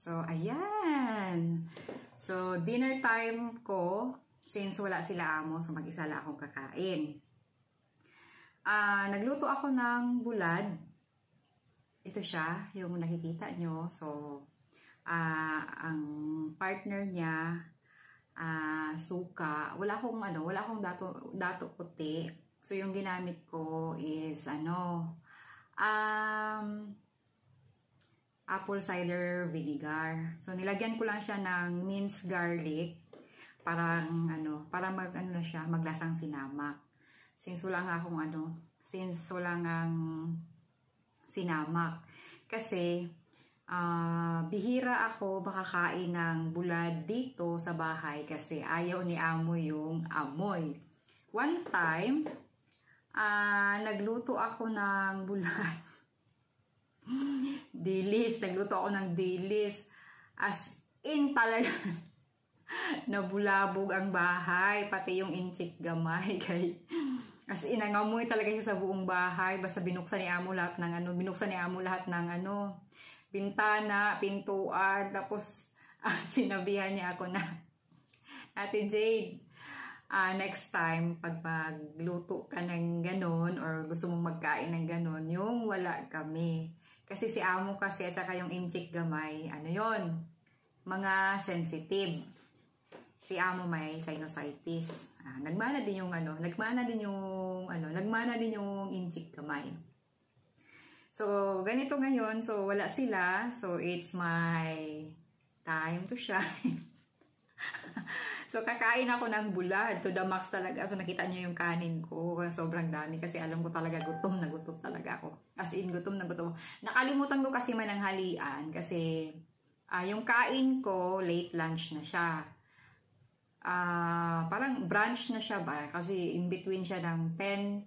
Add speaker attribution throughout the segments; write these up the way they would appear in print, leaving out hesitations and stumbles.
Speaker 1: So, ayan. So, dinner time ko, since wala sila amo, so mag-isa lang akong kakain. Nagluto ako ng bulad. Ito siya, yung nakikita nyo. So, ang partner niya, suka. Wala akong dato puti. So, yung ginamit ko is, apple cider vinegar. So, nilagyan ko lang siya ng minced garlic. Para maglasang sinamak. Since wala ang sinamak. Kasi, bihira ako makakain ng bulad dito sa bahay kasi ayaw ni amo yung amoy. One time, nagluto ako ng bulad. Dilis. Nagluto ako ng dilis. As in talaga, nabulabog ang bahay. Pati yung inchik gamay. As in, nangamoy talaga siya sa buong bahay. Basta binuksan ni amo lahat ng bintana, pintuan. Tapos, sinabihan niya ako na, Ate Jade, next time, pag magluto ka ng ganon or gusto mong magkain ng ganon, yung wala kami. Kasi si amo kasi at saka yung inchik gamay, mga sensitive. Si amo may sinusitis. Nagmana din yung inchik gamay. So, ganito ngayon. So, wala sila. So, it's my time to shine. So, kakain ako ng bulad. To the max talaga. So, nakita nyo yung kanin ko. Sobrang dami. Kasi alam ko talaga, gutom na gutom talaga ako. As in, gutom na gutom. Nakalimutan ko kasi mananghalian. Kasi, yung kain ko, late lunch na siya. Parang brunch na siya ba? Kasi, in between siya ng 10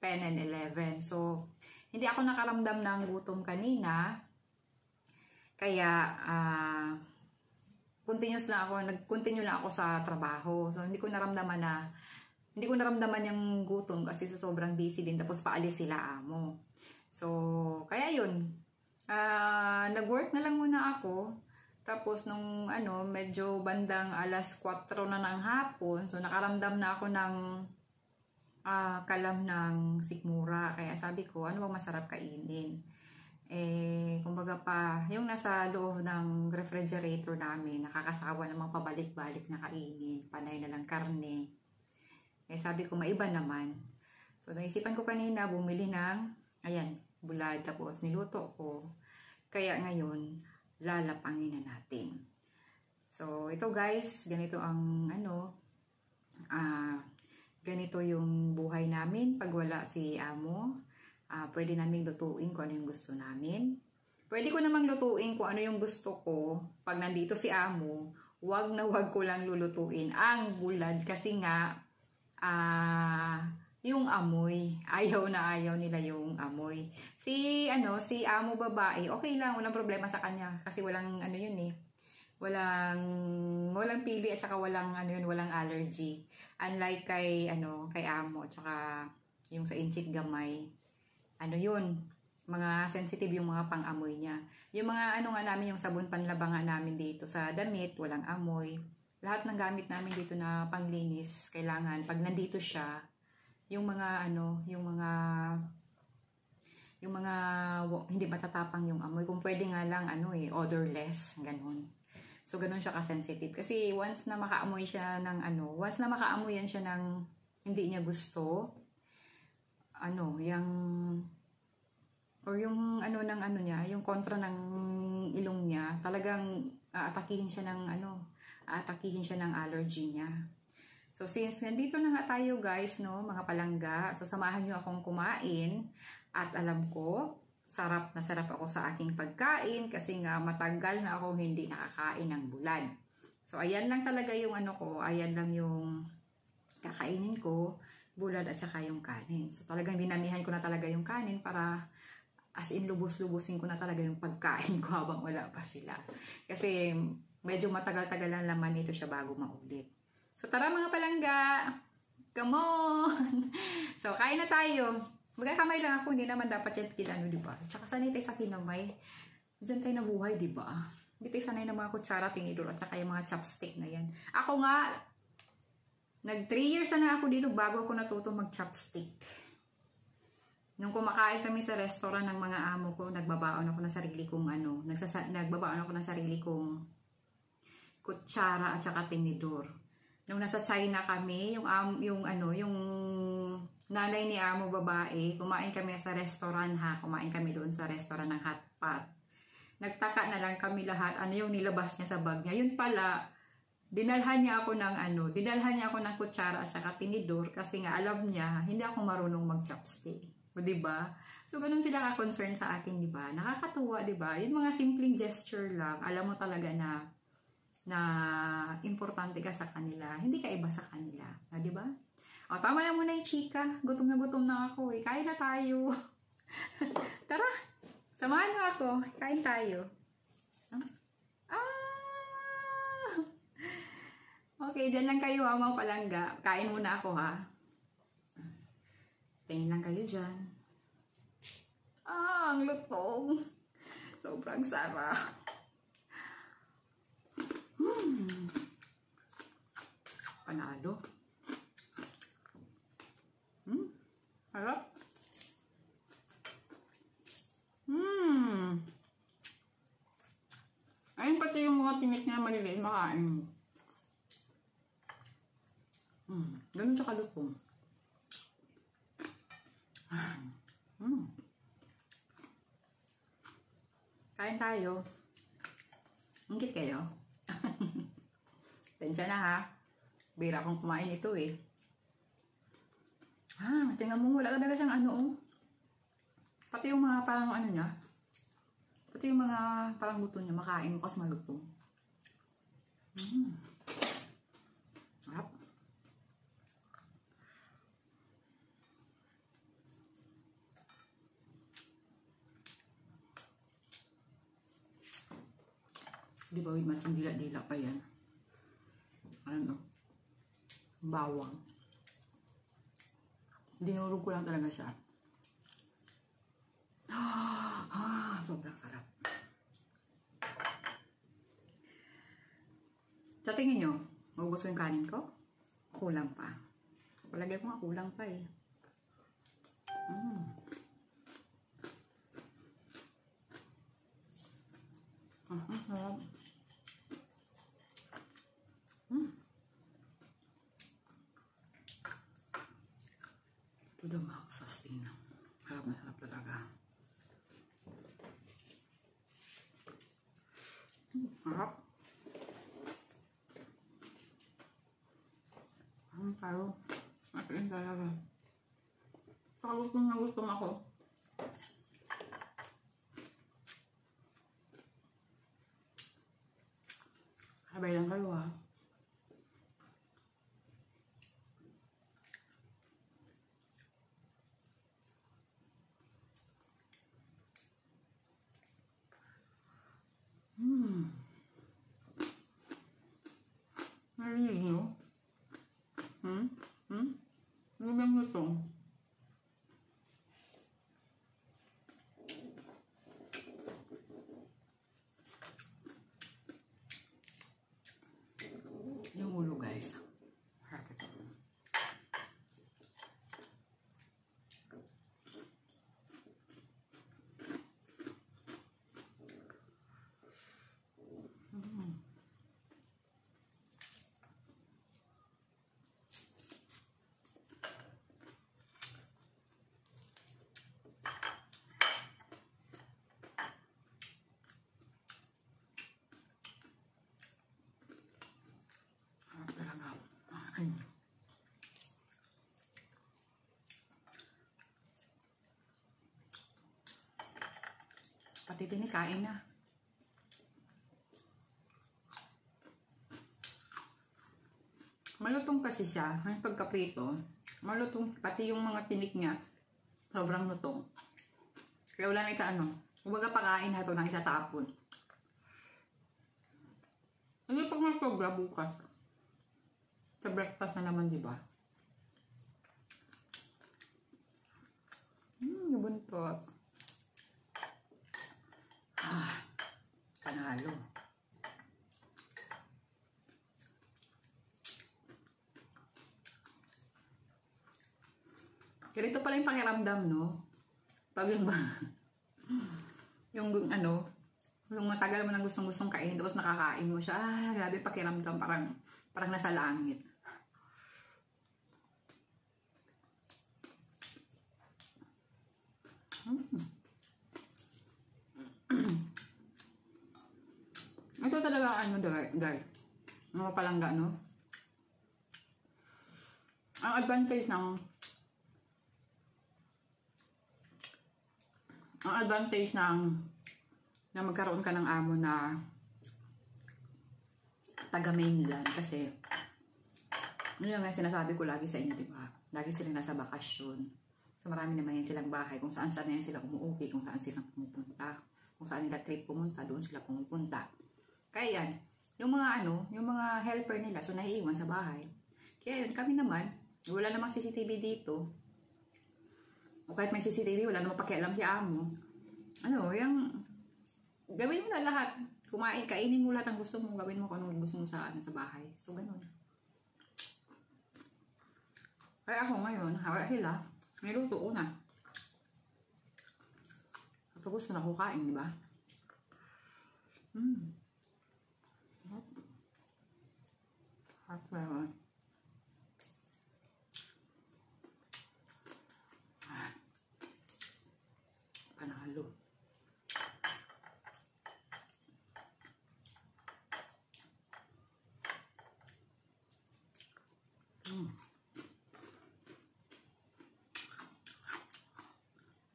Speaker 1: and 11. So, hindi ako nakaramdam ng gutom kanina. Kaya, nag-continue lang ako sa trabaho. So, hindi ko naramdaman yung gutom kasi sa sobrang busy din. Tapos, paalis sila amo. So, kaya yun. Nag-work na lang muna ako. Tapos, nung medyo bandang alas 4 na ng hapon. So, nakaramdam na ako ng kalam ng sikmura. Kaya sabi ko, ano bang masarap kainin? Kumbaga pa, yung nasa loob ng refrigerator namin, nakakasawa namang pabalik-balik na kainin, panay na lang karne. Sabi ko, maiba naman. So, naisipan ko kanina, bumili ng, bulad, tapos niluto ko. Kaya ngayon, lalapangin na natin. So, ito guys, ganito ang, ganito yung buhay namin pag wala si amo. Pwede naming lutuin kung ano yung gusto namin. Pwede ko namang lutuin kung ano yung gusto ko. Pag nandito si amo, wag ko lang lulutuin ang bulad kasi nga, yung amoy. Ayaw nila yung amoy. Si amo babae, okay lang, walang problema sa kanya. Kasi walang walang pili at saka walang allergy. Unlike kay amo at saka yung sa inchik gamay. Mga sensitive yung mga pang-amoy niya. Yung mga namin, yung sabon panlabangan namin dito sa damit, walang amoy. Lahat ng gamit namin dito na panglinis, kailangan, pag nandito siya, yung mga hindi matatapang yung amoy. Kung pwede nga lang, odorless, ganun. So, ganun siya ka-sensitive. Kasi once na makaamoy yan siya ng hindi niya gusto, yung kontra ng ilong niya, talagang aatakihin siya ng allergy niya. So, since nandito na nga tayo guys, mga palangga, so samahan niyo akong kumain at alam ko, sarap na sarap ako sa aking pagkain kasi nga matagal na ako hindi nakakain ng bulad. So, ayan lang talaga yung ayan lang yung kakainin ko, bulad at saka yung kanin. So, talagang dinamihan ko na talaga yung kanin para as in lubos-lubusin ko na talaga yung pagkain ko habang wala pa sila. Kasi medyo matagal-tagal lang laman ito siya bago maulit. So, tara mga palangga! Come on! So, kain na tayo. Magkakamay lang ako, hindi naman dapat yan kilano, diba? Tsaka sanay tayo sa kinamay. Diyan tayo nabuhay, diba? Hindi tayo sanay ng mga kutsara, tinidor, at saka yung mga chopstick na yan. Ako nga, nag 3 years na ako dito bago ako natuto mag-chopstick. Nung kumakain kami sa restaurant ng mga amo ko, nagbabaon ako ng sarili kong nagbabaon ako ng sarili kong kutsara at saka tinidor. Nung nasa China kami, yung nanay ni amo babae, kumain kami sa restaurant kumain kami doon sa restaurant ng Hot Pot. Nagtaka na lang kami lahat, ano yung nilabas niya sa bag niya. Yun pala, dinalhan niya ako ng kutsara at saka tinidor kasi nga alam niya, hindi ako marunong mag-chopstick. O, diba? So, ganun sila ka-concern sa akin, diba? Nakakatuwa, diba? Yung mga simpleng gesture lang, alam mo talaga na importante ka sa kanila. Hindi ka iba sa kanila. Diba? O, tama na muna yung chika. Gutom na ako eh. Kain na tayo. Tara! Samahan mo ako. Kain tayo. Okay, dyan lang kayo mga palangga. Kain muna ako ha. Tingin lang kayo dyan. Ang lutong. Sobrang sarap. Panalo. Harap. Ayun pati yung mga tinik niya maliliit makain. Ganun sa kalutong. Kain tayo. Ingit kayo? Tensya na ha. Bira akong kumain ito eh. Tingnan mo, wala talaga siyang pati yung mga parang niya. Pati yung mga parang buto niya, makain mo kasi malutong. Sarap. Di ba with matching dila-dila pa yan? Bawang. Dinurog ko lang talaga siya. Sobrang sarap. Sa tingin nyo, maubos ko yung kanin ko? Kulang pa. Palagay ko nga kulang pa eh. Sarap. To the max as in. Harap na harap talaga. Harap. Ang tayo. Matiin talaga. Saka gusto ako. Sabay lang kayo ha. Narinig nyo? Ano bang ito? Yung ulo guys. Harap ito. Pati tinikain na. Malutong kasi siya. May pagkaprito. Malutong. Pati yung mga tinik niya. Sobrang lutong. Kaya wala na ita Kumbaga pakain na ito nang itatapon. Hindi pag may sobra bukas. Sa breakfast na naman, di ba? Buntot. Panalo. Ganito pala yung pakiramdam, no? Pag yung yung ano, yung matagal mo nang gustong-gustong kainin, tapos nakakain mo siya, grabe pakiramdam, parang nasa langit. Ito talaga ano, guys. Mga palangga, no? Ang advantage na magkaroon ka ng amo na taga mainland, kasi yun yung sinasabi ko lagi sa inyo, di ba? Lagi silang nasa bakasyon. So marami naman yan silang bahay, kung saan yan sila umuuwi, kung saan sila pumupunta, kung saan nila trip pumunta, doon sila pumupunta. Kaya yan, yung mga helper nila, so naiiwan sa bahay. Kaya yun, kami naman, wala namang CCTV dito. O kahit may CCTV, wala namang pakialam si amo. Ano, yung gawin mo na lahat. Kainin mo lahat ang gusto mo, gawin mo kung anong gusto mo sa bahay. So, ganun. Kaya ako ngayon, hila, niluto ko na. Kapag gusto na kukain, di ba? Hot well. Panalo.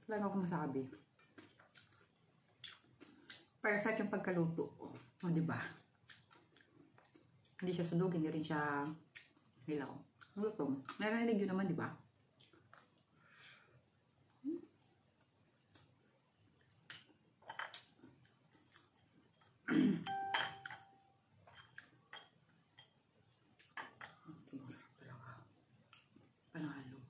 Speaker 1: Wala na akong masabi. Perfect yung pagkaluto. O, diba? Hindi siya sunog, hindi rin siya hilaw. Lutong. Narinig yun naman, diba? Panalo.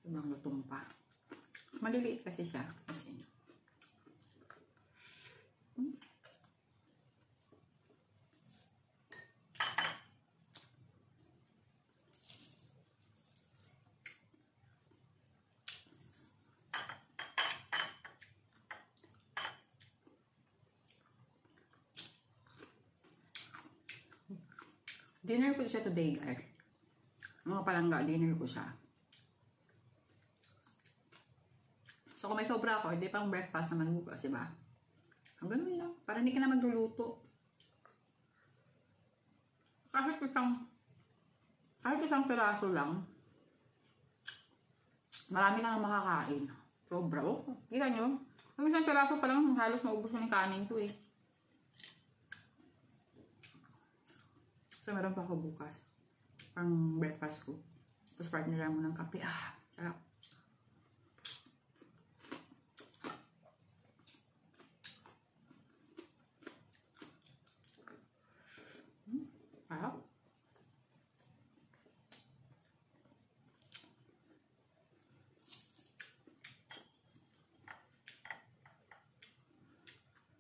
Speaker 1: Ibang lutong pa. Maliliit kasi siya. Kasi dinner ko siya today, guys. Mga palangga, dinner ko siya. So, kung may sobra ako, hindi pang breakfast naman bukas, diba? Ang ganun lang. Para hindi ka na magluluto. Kahit isang piraso lang, marami ka nang makakain. Sobra. Oh, kita nyo? Ang isang piraso pa lang, halos maubos mo yung kanin ko eh. So, meron pa ako bukas. Pang breakfast ko. Tapos partner lang mo ng kape. Sarap. Sarap.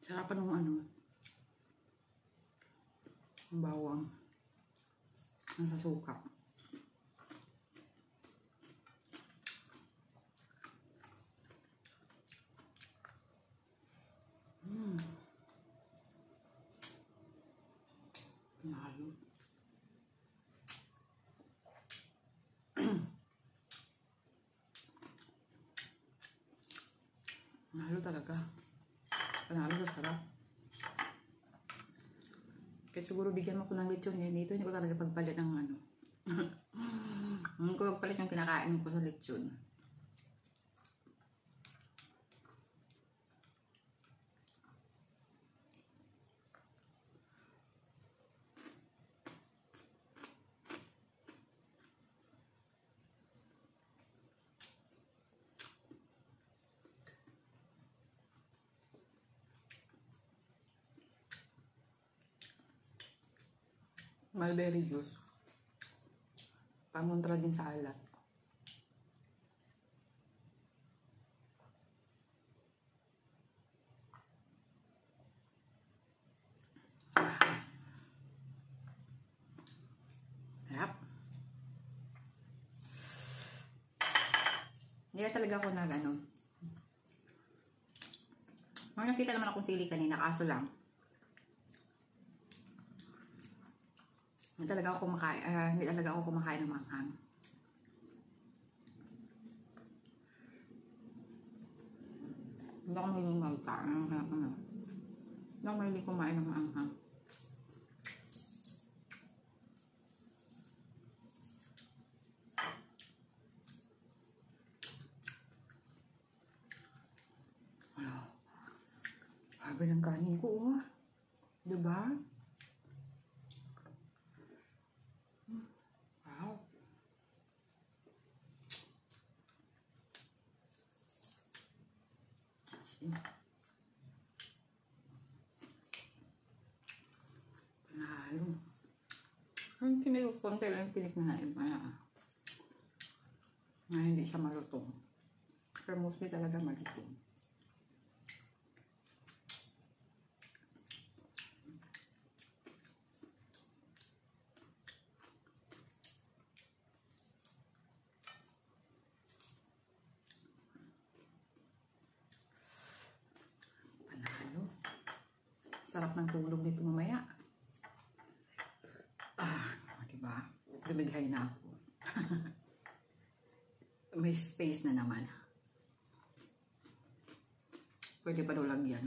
Speaker 1: Sarapan ng ang bawang. Ang suka. Nalo. Nalo talaga. Panalo sa sarap. Kaya siguro bigyan mo ko ng lechon ngayon dito. Hindi ko talaga pagpalit ng ano. Hindi ko pagpalit yung kinakain ko sa lechon. Mulberry juice. Pamontra din sa alat. Hindi talaga ako nag-ano. May nakita naman akong sili kanina, kaso lang. Hindi talaga ako kumakain ng manghang. Hindi ako mahilig magkain. Hindi ako mahilig kumain ng manghang. Sabi ng kanin ko, oh. Diba? Wow. Panalo. Yung tinig ko, konti lang yung tinig na iba na hindi siya malutong. Pero mostly talaga malutong. Sarap ng tulog nito mamaya. Diba? Dumighay na ako. May space na naman. Pwede pa daw lagyan.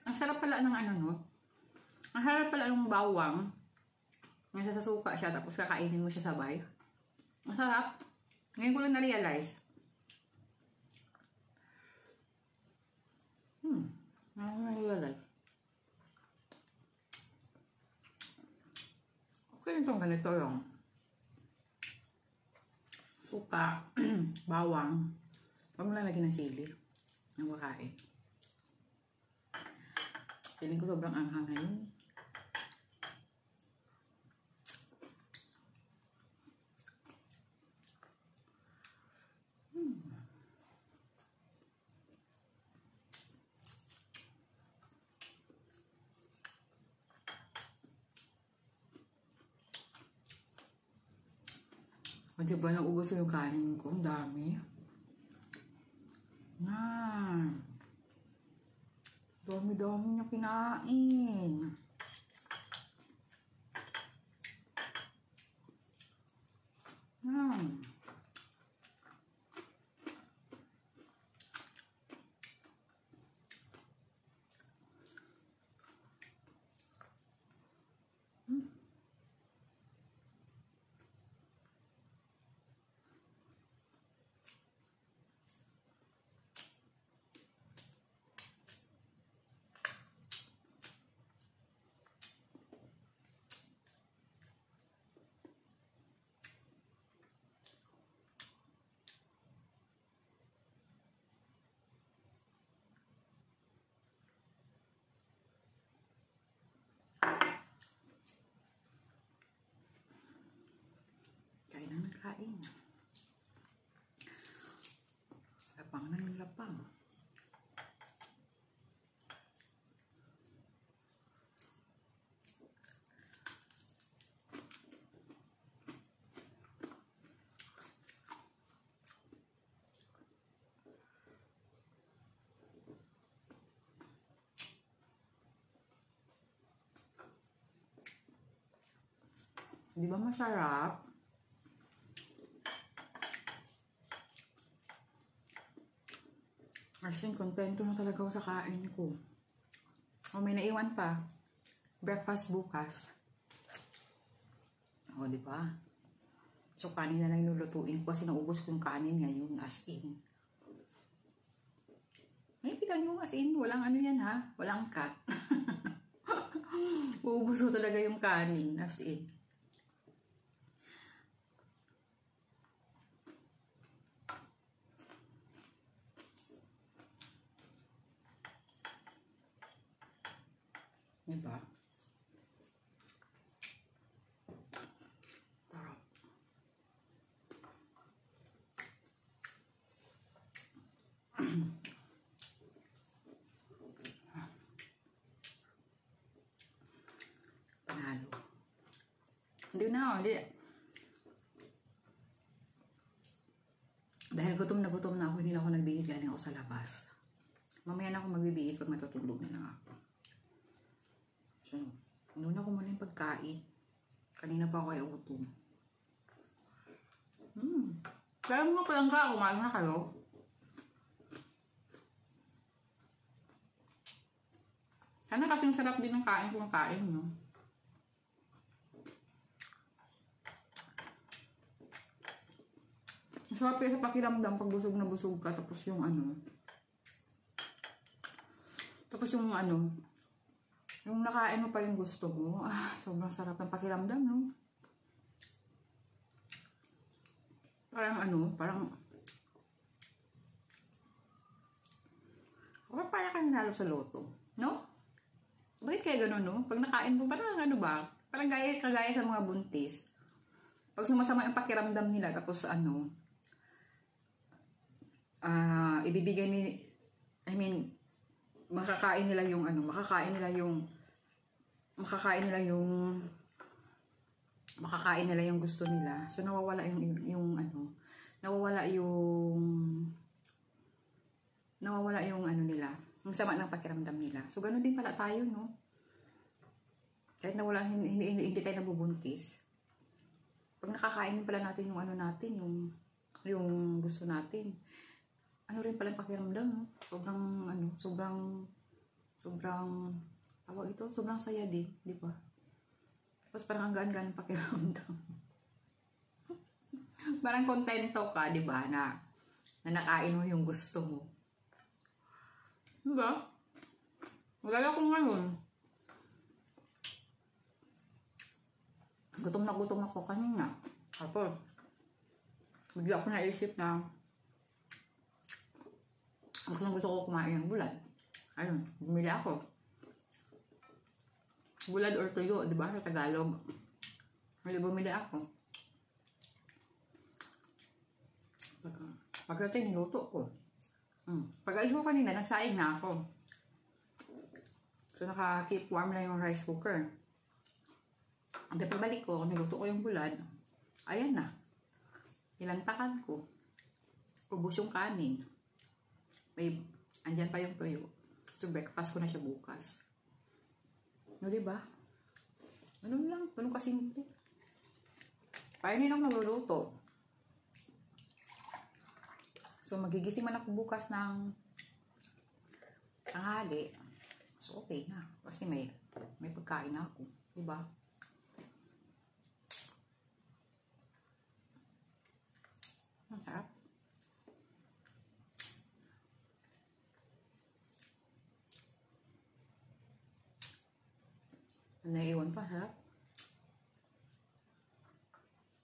Speaker 1: Ang sarap pala ng ano, no? Ang sarap pala ng bawang. Nasa suka siya, tapos kakainin mo siya sabay. Ang sarap. Ngayon ko lang na-realize. Na-realize. Okay itong ganito yung suka, bawang. Huwag mo lang lagyan ng sili. Ang makain. Feeling ko sobrang anghang ngayon. O diba, naubos yung kanin ko. Ang dami. Dami-dami niya kinain. Kain. Lapang ng lapang. Di ba masarap? Kasi kontento na talaga ako sa kain ko. O may naiwan pa. Breakfast bukas. O di ba? So kanin na lang nulutuin ko kasi naubos ko yung kanin ngayon as in. Ay, kita nyo as in. Walang ano yan ha. Walang cut. Uubos ko talaga yung kanin as in. lalo. Hindi na, hindi. Dahil gutom na ako, hindi na ako nagbihis, galing ako sa labas. Mamaya na ako magbibihis pag matutulog na lang ako. So, inuna ko muna yung pagkain. Kanina pa ako ay gutom. Kaya mga palangga, kumain na kayo. Sana kasing sarap din ng kain kung kain, no? Masarap kaya sa pakiramdam pag busog na busog ka, tapos yung yung nakain mo pa yung gusto mo. Sobrang sarap ng pakiramdam, no? Parang ka nanalo sa loto, no? Bakit kaya gano'n, no? Pag nakain mo, parang parang kagaya sa mga buntis. Pag sumasama yung pakiramdam nila, tapos ibibigay makakain nila yung gusto nila. So nawawala yung nila, yung sama ng pakiramdam nila. So ganoon din pala tayo, no? Kahit hindi tayo nabubuntis. Pag nakakain pala natin yung natin, yung gusto natin. Rin pala yung pakiramdam, no? Sobrang saya din, di ba? Tapos parang ang gaan-gaan ng pakiramdam. Parang kontento ka, di ba, na nakain mo yung gusto mo. Di ba? Magaya ko ngayon. Gutom na ako kanina. Tapos, bigla ako naisip na gusto ko kumain ng bulad. Ayun, bumili ako. Bulad or tuyo, di ba? Sa Tagalog. Bumili ako. Pagdating, niluto ko. Pag-alis ko kanina, nagsaing na ako. So, naka-keep warm lang yung rice cooker. Ang pagbalik ko, niluto ko yung bulad. Ayan na. Nilantakan ko. Ubus yung kanin. Andyan pa yung tuyo. So, breakfast ko na siya bukas. No, diba? Ganun lang. Ganun kasimple. Kaya nila ako nagluluto. So, magigising man ako bukas ng tanghali. So, okay na. Kasi may pagkain na ako. Diba? Ang sarap. Naiwan pa, sarap.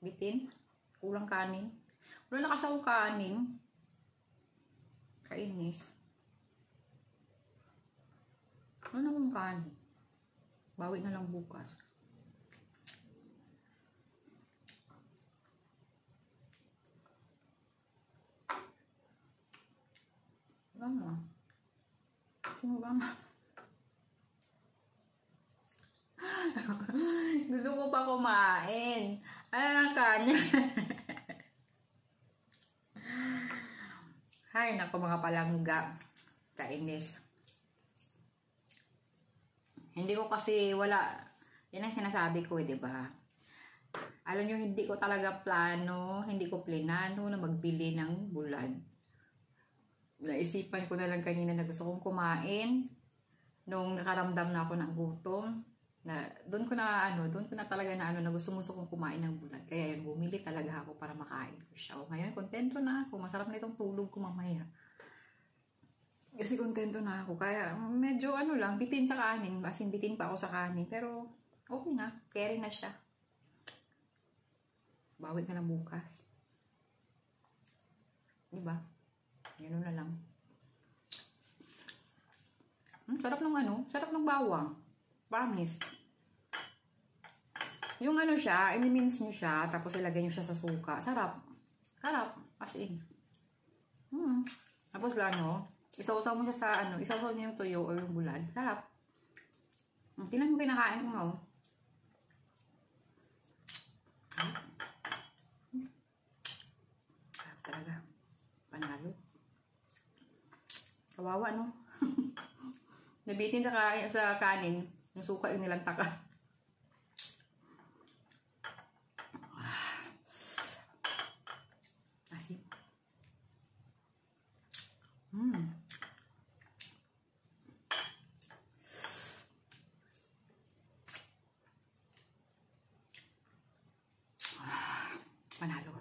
Speaker 1: Bitin. Kulang kanin. Wala nakasaw kanin. Kainis. Wala namang kanin. Bawi na lang bukas. Wala. Sino ba? Gusto ko pa kumain. Ano ang kanya? Hay, naku mga palangga. Kainis. Hindi ko kasi wala. Yan ang sinasabi ko, diba? Alam nyo, hindi ko talaga plano, hindi ko plinano na magbili ng bulad. Naisipan ko na lang kanina na gusto kong kumain. Nung nakaramdam na ako ng gutom. Doon ko na talaga na gusto kong kumain ng bulad. Kaya yun, bumili talaga ako para makain ko siya. O ngayon, kontento na ako. Masarap na itong tulog ko mamaya. Kasi kontento na ako. Kaya medyo bitin sa kanin. As in, bitin pa ako sa kanin. Pero okay na. Carry na siya. Bawit na lang bukas. Diba? Ganun na lang. Sarap ng bawang. Promise. Yung siya, i-mince nyo siya, tapos ilagay nyo siya sa suka. Sarap. Sarap. As in. Tapos isaw-saw mo siya sa isaw-saw nyo yung tuyo or yung bulad. Sarap. Tingnan mo kinakain ko nga, Kawawa, no? Nabitin sa kanin. Yung suka yung nilanta ka. Asin. Panalo.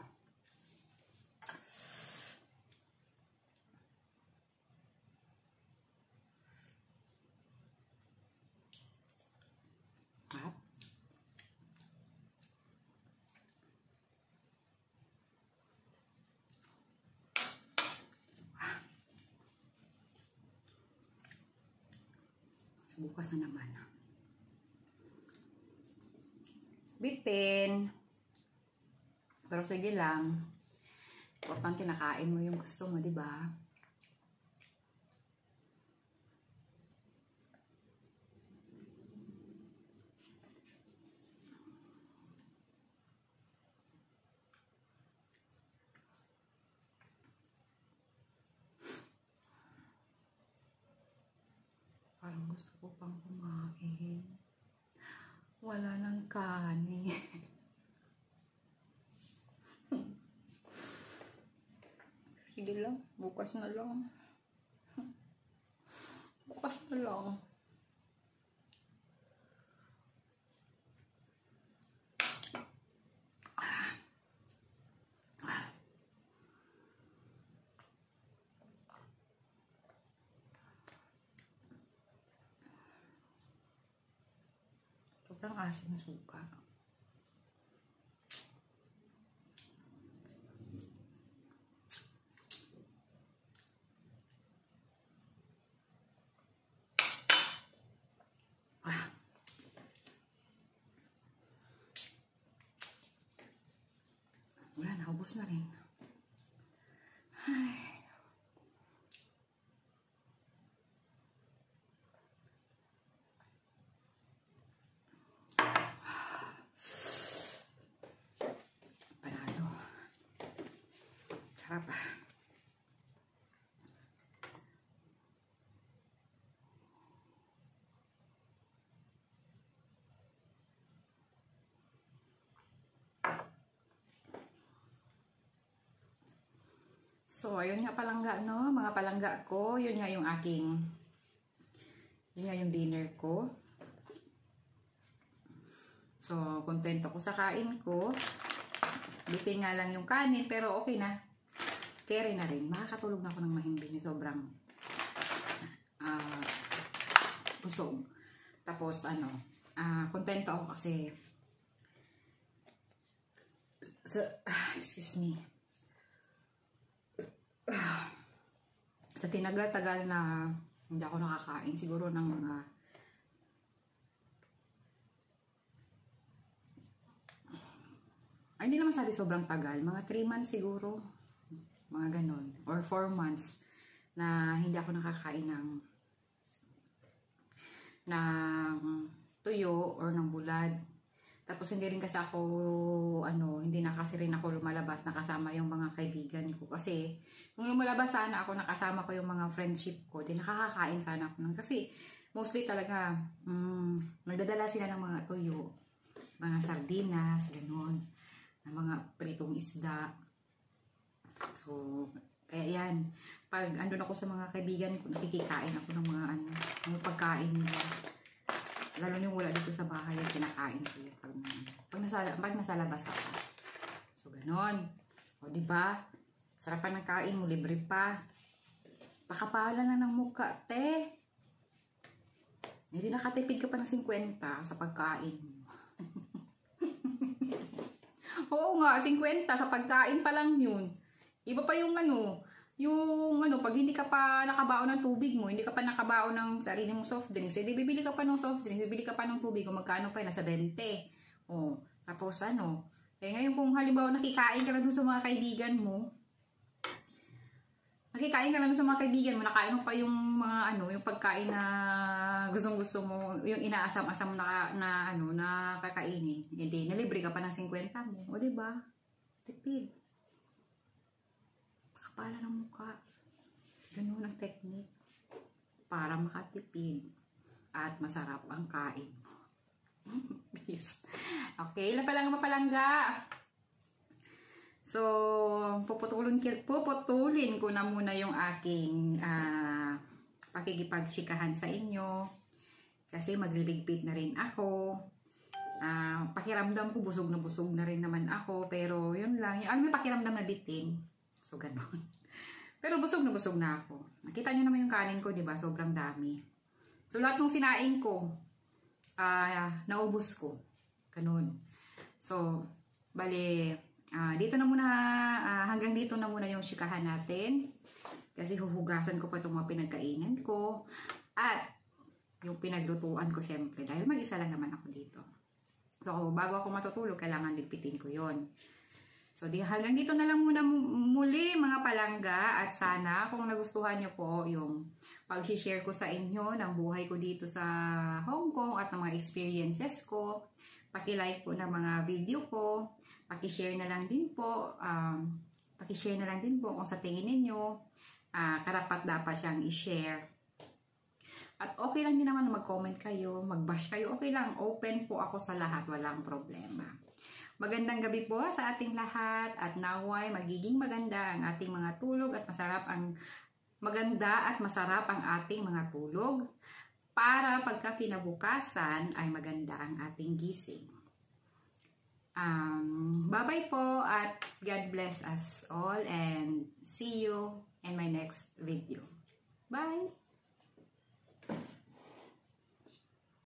Speaker 1: Bukas na naman. Bitin. Pero sige lang. Importante nakain mo yung gusto mo, di ba? Parang gusto ko pang kumain. Wala nang kanin. Sige lang, bukas na lang. Bukas na lang. Sobrang asin ng suka. Wala na, ubos na rin. Ay. Panalo. Sarap. So, ayun nga palangga, no? Mga palangga ko, yun nga yung dinner ko. So, kontento ko sa kain ko. Bitin nga lang yung kanin, pero okay na. Carry na rin. Makakatulog na ako ng mahimbing. Sobrang busog. Tapos, kontento ako kasi excuse me. Sa tinagal-tagal na hindi ako nakakain, siguro ng mga hindi naman sabi sobrang tagal, mga 3 months siguro, mga ganon, or 4 months na hindi ako nakakain ng tuyo or ng bulad. Tapos hindi rin kasi ako, hindi na kasi rin ako lumalabas nakasama yung mga kaibigan ko. Kasi, kung lumalabas sana ako, nakasama ko yung mga friendship ko, di nakakakain sana ako nun. Kasi, mostly talaga, nagdadala sila ng mga tuyo, mga sardinas, gano'n, ng mga pritong isda. So, kaya yan. Pag andun ako sa mga kaibigan ko, nakikikain ako ng mga pagkain nila. Lalo nyung wala dito sa bahay, yung kinakain ko pag nasa labas ako. So, ganon. O, diba? Sarapan ng kain mo, libre pa. Pakapala na ng mukha, te. Hindi nakatipid ka pa ng 50 sa pagkain mo. Oo nga, 50 sa pagkain pa lang yun. Iba pa yung pag hindi ka pa nakabaon ng tubig mo, hindi ka pa nakabaon ng sarili mong soft drinks, edi bibili ka pa ng soft drinks, bibili ka pa ng tubig, kung magkano pa, nasa 20. O, tapos ngayon kung halimbawa nakikain ka na dun sa mga kaibigan mo, nakain mo pa yung mga yung pagkain na gustong-gusto mo, yung inaasam-asam na kakainin, hindi, nalibre ka pa ng 50 mo, o diba? Tipid. Pakapala ng mukha. Ganun ang technique. para makatipid at masarap ang kain. Peace. Okay, ilan pa lang ang mapalangga. So, puputulin ko na muna yung aking pakikipagtsikahan sa inyo. Kasi magliligpit na rin ako. Pakiramdam ko busog na rin naman ako. Pero yun lang. May pakiramdam na bitin. So, ganon. Pero busog na ako. Nakita nyo naman yung kanin ko, diba? Sobrang dami. So, lahat ng sinain ko, naubos ko. Ganun. So, bale, dito na muna, hanggang dito na muna yung chikahan natin. Kasi huhugasan ko pa itong mga pinagkainan ko. At, yung pinaglutuan ko syempre. Dahil mag-isa lang naman ako dito. So, bago ako matutulog, kailangan ligpitin ko yon. So, hanggang dito na lang muna muli mga palangga. At sana, kung nagustuhan nyo po yung pag-share ko sa inyo ng buhay ko dito sa Hong Kong at ng mga experiences ko, paki-like po ng mga video ko, paki-share na lang din po, kung sa tingin ninyo, karapat-dapat siyang i-share. At okay lang din naman na mag-comment kayo, mag-bash kayo, okay lang, open po ako sa lahat, walang problema. Magandang gabi po sa ating lahat at naway magiging maganda ang ating mga tulog at masarap ang ating mga tulog para pagka kinabukasan ay maganda ang ating gising. Bye-bye po at God bless us all and see you in my next video. Bye!